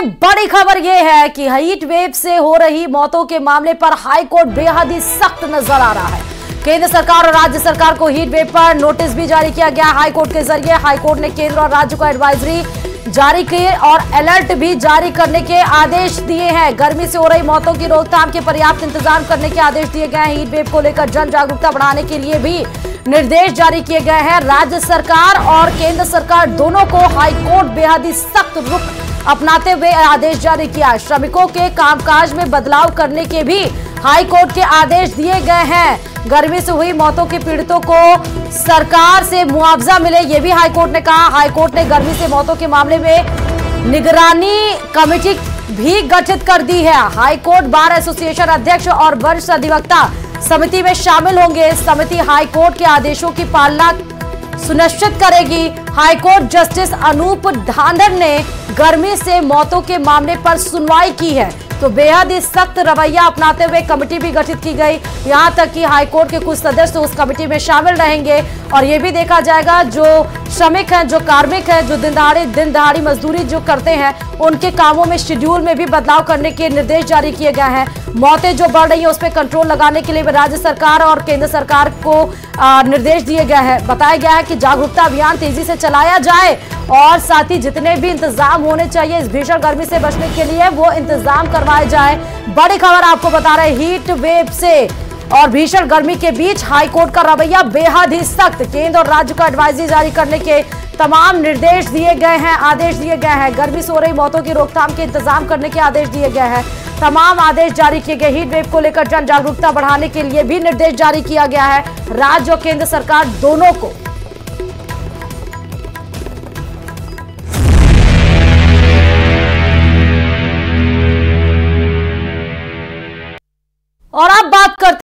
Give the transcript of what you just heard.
बड़ी खबर यह है कि हीट वेव से हो रही मौतों के मामले पर हाईकोर्ट बेहद ही सख्त नजर आ रहा है। केंद्र सरकार और राज्य सरकार को हीट वेव पर नोटिस भी जारी किया गया हाईकोर्ट के जरिए। हाईकोर्ट ने केंद्र और राज्य को एडवाइजरी जारी किए और अलर्ट भी जारी करने के आदेश दिए हैं। गर्मी से हो रही मौतों की रोकथाम के पर्याप्त इंतजाम करने के आदेश दिए गए हैं। हीट वेव को लेकर जन जागरूकता बढ़ाने के लिए भी निर्देश जारी किए गए हैं। राज्य सरकार और केंद्र सरकार दोनों को हाईकोर्ट बेहद ही सख्त रुख अपनाते हुए आदेश जारी किया। श्रमिकों के कामकाज में बदलाव करने के भी हाईकोर्ट के आदेश दिए गए हैं। गर्मी से हुई मौतों के पीड़ितों को सरकार से मुआवजा मिले, ये भी हाईकोर्ट ने कहा। हाईकोर्ट ने गर्मी से मौतों के मामले में निगरानी कमेटी भी गठित कर दी है। हाईकोर्ट बार एसोसिएशन अध्यक्ष और वरिष्ठ अधिवक्ता समिति में शामिल होंगे। समिति हाईकोर्ट के आदेशों की पालना सुनिश्चित करेगी। हाईकोर्ट जस्टिस अनूप धांधर ने गर्मी से मौतों के मामले पर सुनवाई की है, तो बेहद ही सख्त रवैया अपनाते हुए कमेटी भी गठित की गई। यहां तक कि हाईकोर्ट के कुछ सदस्य उस कमेटी में शामिल रहेंगे और यह भी देखा जाएगा जो श्रमिक हैं, जो कार्मिक हैं, जो दिन दहाड़ी मजदूरी जो करते हैं, उनके कामों में शेड्यूल में भी बदलाव करने के निर्देश जारी किए गए हैं। मौतें जो बढ़ रही है उस पर कंट्रोल लगाने के लिए राज्य सरकार और केंद्र सरकार को निर्देश दिए गए हैं। बताया गया है कि जागरूकता अभियान तेजी से चलाया जाए और साथ ही जितने भी इंतजाम होने चाहिए इस भीषण गर्मी से बचने के लिए वो इंतजाम करवाए जाए। बड़ी खबर आपको बता रहे हीट वेव से और भीषण गर्मी के बीच हाईकोर्ट का रवैया बेहद ही सख्त। केंद्र और राज्य को एडवाइजरी जारी करने के तमाम निर्देश दिए गए हैं, आदेश दिए गए हैं। गर्मी से हो रही मौतों की रोकथाम के इंतजाम करने के आदेश दिए गए हैं। तमाम आदेश जारी किए गए। हीट वेव को लेकर जन जागरूकता बढ़ाने के लिए भी निर्देश जारी किया गया है राज्य और केंद्र सरकार दोनों को। और अब बात करते